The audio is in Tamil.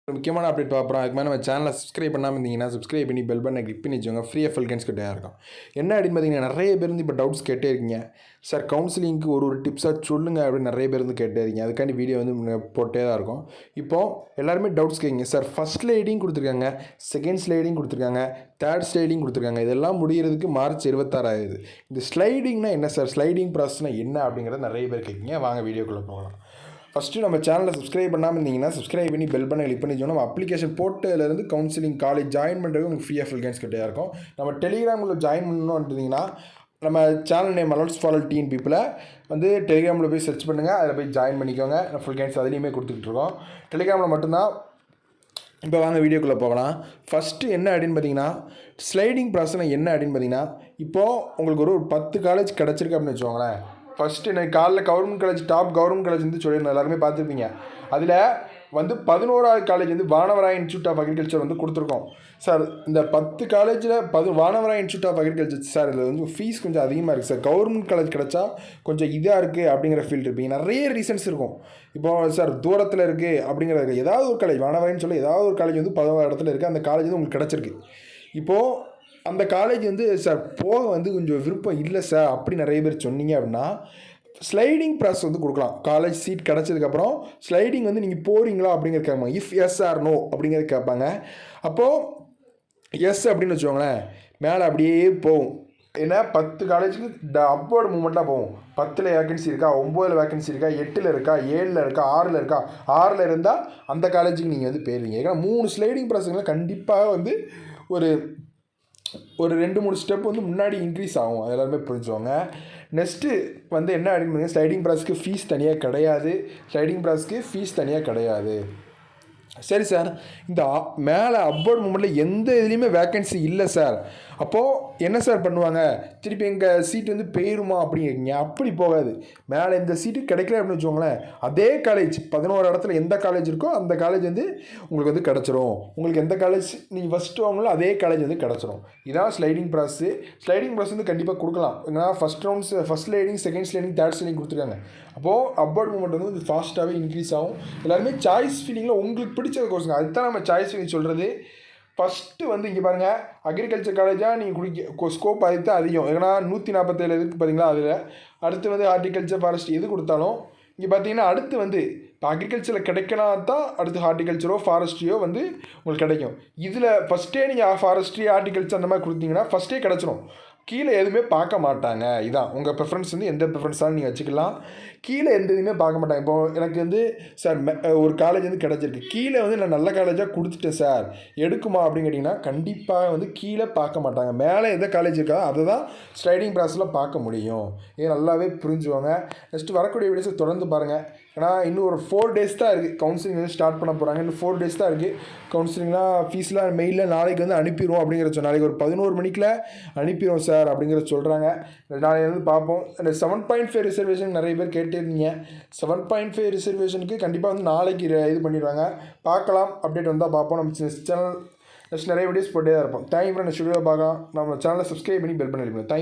ஒரு முக்கியமான அப்டேட் பார்க்குறோம். அதுக்கு மேலே நம்ம சேனலை சப்ஸ்கிரைப் பண்ணாமல் இருந்தீங்கன்னா சப்ஸ்கிரைப் பண்ணி பெல் பண்ண கிளிக் பண்ணி வச்சுக்கோங்க. ஃப்ரீயாக ஃபுல் கேன்ஸ் கிட்டே இருக்கும். என்ன அப்படின்னு பார்த்தீங்கன்னா, நிறைய பேர் வந்து இப்போ டவுட்ஸ் கேட்டே இருக்கீங்க. சார் கவுன்சிலிங்க்கு ஒரு டிப்ஸாக சொல்லுங்கள் அப்படின்னு நிறைய பேர் வந்து கேட்டே இருக்கீங்க. அதுக்காண்டி வீடியோ வந்து போட்டே தான் இருக்கும். இப்போது எல்லாருமே டவுட்ஸ் கேட்குங்க. சார் ஃபஸ்ட் ஸ்லைடிங் கொடுத்துருக்காங்க, செகண்ட் ஸ்லைடிங் கொடுத்துருக்காங்க, தேர்ட் ஸ்லைடிங் கொடுத்துருக்காங்க. இதெல்லாம் முடிகிறதுக்கு மார்ச் 26 ஆகுது. இந்த ஸ்லைடிங்னா என்ன சார், ஸ்லைடிங் ப்ராசஸ்னால் என்ன அப்படிங்கிறத நிறைய பேர் கேட்குங்க. வாங்க வீடியோக்குள்ளே போகலாம். ஃபஸ்ட்டு நம்ம சேனலை சப்ஸ்கிரைப் பண்ணாமல் இருந்தீங்கன்னா சப்ஸ்கிரைப் பண்ணி பெல் பண்ண கிளிக் பண்ணி நம்ம அப்ளிகேஷன் போட்டதுலேருந்து கவுன்சிலிங் காலேஜ் ஜாயின் பண்ணுறது உங்களுக்கு ஃப்ரீயாக ஃபுல் கேன்ஸ் கிட்டே இருக்கும். நம்ம டெலிகிராமில் ஜாயின் பண்ணணும் இருந்தீங்கன்னா நம்ம சேனல் நேம் அலோட்ஸ் ஃபாலோ டீன் பீப்புளை வந்து டெலிகிராமில் போய் சர்ச் பண்ணுங்கள். அதில் போய் ஜாயின் பண்ணிக்கோங்க. ஃபுல் கேன்ஸ் அதுலேயுமே கொடுத்துட்ருக்கோம். டெலிகிராமில் மட்டும்தான். இப்போ வாங்க வீடியோக்குள்ளே போகலாம். ஃபஸ்ட்டு என்ன அப்படின்னு பார்த்தீங்கன்னா, ஸ்லைடிங் ப்ராசஸ் என்ன அப்படின்னு பார்த்தீங்கன்னா, இப்போது உங்களுக்கு ஒரு 10 காலேஜ் கிடச்சிருக்கு அப்படின்னு வச்சுக்கோங்களேன். ஃபஸ்ட்டு எனக்கு காலைல government college, top government college வந்து சொல்லியிருந்தேன், எல்லாருமே பார்த்துருப்பீங்க. அதில் வந்து 11வது காலேஜ் வந்து வானவராய் இன்ஸ்டியூட் ஆஃப் அக்ரிகல்ச்சர் வந்து கொடுத்துருக்கோம். சார் இந்த 10 காலேஜில் வானவராய் இன்ஸ்டியூட் ஆஃப் அக்ரிகல்ச்சர் சார் இதில் வந்து ஃபீஸ் கொஞ்சம் அதிகமாக இருக்குது சார், கவர்மெண்ட் காலேஜ் கிடச்சா கொஞ்சம் இதாக இருக்குது அப்படிங்கிற ஃபீல்டு இருப்பீங்க. நிறைய ரீசன்ஸ் இருக்கும். இப்போது சார் தூரத்தில் இருக்குது அப்படிங்கிறது ஏதாவது ஒரு காலேஜ், வானவராயின்னு சொல்லி ஏதாவது ஒரு காலேஜ் வந்து 11 இடத்துல இருக்குது, அந்த காலேஜ் வந்து உங்களுக்கு கிடச்சிருக்கு. இப்போது அந்த காலேஜ் வந்து சார் போக வந்து கொஞ்சம் விருப்பம் இல்லை சார் அப்படி நிறைய பேர் சொன்னீங்க அப்படின்னா, ஸ்லைடிங் ப்ராசஸ் வந்து கொடுக்கலாம். காலேஜ் சீட் கிடச்சதுக்கப்புறம் ஸ்லைடிங் வந்து நீங்கள் போகிறீங்களா அப்படிங்கிறது கேட்பாங்க. இஃப் எஸ் ஆர் நோ அப்படிங்கிறது கேட்பாங்க. அப்போது எஸ் அப்படின்னு வச்சுக்கோங்களேன், மேலே அப்படியே போகும். ஏன்னா 10 காலேஜுக்கு அப்வர்டு மூமெண்ட்டாக போகும். 10ல் வேக்கன்சி இருக்கா, 9ல் வேக்கன்சி இருக்கா, 8ல் இருக்கா, 7ல் இருக்கா, 6ல் இருக்கா, 6ல் இருந்தால் அந்த காலேஜுக்கு நீங்கள் வந்து போயிருவீங்க. ஏன்னா 3 ஸ்லைடிங் ப்ராசஸ்லாம் கண்டிப்பாக வந்து ஒரு 2-3 ஸ்டெப் வந்து முன்னாடி இன்க்ரீஸ் ஆகும். அது எல்லாருமே புரிஞ்சுவாங்க. நெக்ஸ்ட்டு வந்து என்ன அப்படின்னு பார்த்தீங்கன்னா, ஸ்லைடிங் ப்ராசஸ்க்கு ஃபீஸ் தனியாக கிடையாது. ஸ்லைடிங் ப்ராசஸ்க்கு ஃபீஸ் தனியாக கிடையாது. சரி சார், இந்த மேலே அப்வர்ட் மூமெண்ட்டில் எந்த இதுலேயுமே வேக்கன்சி இல்லை சார், அப்போது என்ன சார் பண்ணுவாங்க, திருப்பி எங்கள் சீட் வந்து போயிருமா அப்படிங்கிறீங்க. அப்படி போகாது. மேலே இந்த சீட்டு கிடைக்கல அப்படின்னு வச்சுக்கோங்களேன், அதே காலேஜ் 11 இடத்துல எந்த காலேஜ் இருக்கோ அந்த காலேஜ் வந்து உங்களுக்கு வந்து கிடச்சிரும். உங்களுக்கு எந்த காலேஜ் நீங்கள் ஃபஸ்ட்டு வாங்கலோ அதே காலேஜ் வந்து கிடச்சிரும். இதான் ஸ்லைடிங் ப்ராசஸ். ஸ்லைடிங் ப்ராசஸ் வந்து கண்டிப்பாக கொடுக்கலாம். ஏன்னா first rounds, first sliding, second sliding, third sliding கொடுத்துருக்காங்க. அப்போது அப்வர்ட் மூமெண்ட் வந்து ஃபாஸ்ட்டாகவே இன்க்ரீஸ் ஆகும். எல்லாருமே சாய்ஸ் ஃபீலிங்கில் உங்களுக்கு பிடிச்ச கோர்ஸுங்க, அதுதான் நம்ம சாய்ஸ் ஃபீலிங் சொல்கிறது. ஃபஸ்ட்டு வந்து இங்கே பாருங்கள், அக்ரிகல்ச்சர் காலேஜாக நீங்கள் ஸ்கோப் அதுக்கு தான் அதிகம். ஏன்னா 147 இருக்குது பார்த்தீங்களா, அதில் அடுத்து வந்து ஹார்டிகல்ச்சர், ஃபாரஸ்ட் எது கொடுத்தாலும் இங்கே பார்த்தீங்கன்னா அடுத்து வந்து இப்போ அக்ரிகல்ச்சரில் கிடைக்கலாம் தான் அடுத்து ஹார்டிகல்ச்சரோ ஃபாரஸ்ட்ரியோ வந்து உங்களுக்கு கிடைக்கும். இதில் ஃபஸ்ட்டே நீங்கள் ஃபாரஸ்ட்ரி, ஹார்டிகல்ச்சர் அந்த மாதிரி கொடுத்தீங்கன்னா ஃபஸ்ட்டே கிடச்சிரும். கீழே எதுவுமே பார்க்க மாட்டாங்க. இதான் உங்கள் ப்ரிஃபரன்ஸ், வந்து எந்த ப்ரிஃபரன்ஸாலும் நீங்கள் வச்சுக்கலாம். கீழே எந்த இதுவுமே பார்க்க மாட்டாங்க. இப்போது எனக்கு வந்து சார் ஒரு காலேஜ் வந்து கிடச்சிருக்கு, கீழே வந்து நான் நல்ல காலேஜாக கொடுத்துட்டேன் சார், எடுக்குமா அப்படின்னு கேட்டிங்கன்னா கண்டிப்பாக வந்து கீழே பார்க்க மாட்டாங்க. மேலே எந்த காலேஜ் இருக்கா அதை தான் ஸ்லைடிங் ப்ராசஸில் பார்க்க முடியும். இது நல்லாவே புரிஞ்சுவாங்க. நெக்ஸ்ட்டு வரக்கூடிய வீடியோஸை தொடர்ந்து பாருங்கள். ஏன்னா இன்னும் ஒரு 4 டேஸ் தான் இருக்குது. கவுன்சிலிங் வந்து ஸ்டார்ட் பண்ண போகிறாங்க. இன்னும் 4 டேஸ் தான் இருக்குது. கவுன்சிலிங்லாம் ஃபீஸ்லாம் மெயிலில் நாளைக்கு வந்து அனுப்பிடுவோம் அப்படிங்கிற நாளைக்கு ஒரு 11 மணிக்குள்ள அனுப்பிடுவோம் சார் அப்படிங்கிறத சொல்கிறாங்க. நாளைக்கு வந்து பார்ப்போம். இந்த 7.5 ரிசர்வேஷன் நிறைய பேர் கேட்டிருந்தீங்க. 7.5 ரிசர்வேஷனுக்கு கண்டிப்பாக வந்து நாளைக்கு இது பண்ணிடுவாங்க. பார்க்கலாம், அப்டேட் வந்தால் பார்ப்போம். நம்ம சேனல் நெக்ஸ்ட் நிறைய வீடியோஸ் போட்டே தான் இருப்போம். Thank you friend. நெக்ஸ்ட் வீடியோ பார்க்கலாம். நம்ம சேனலை சப்ஸ்கிரைப் பண்ணி பெல் பண்ணி. தேங்க்யூ.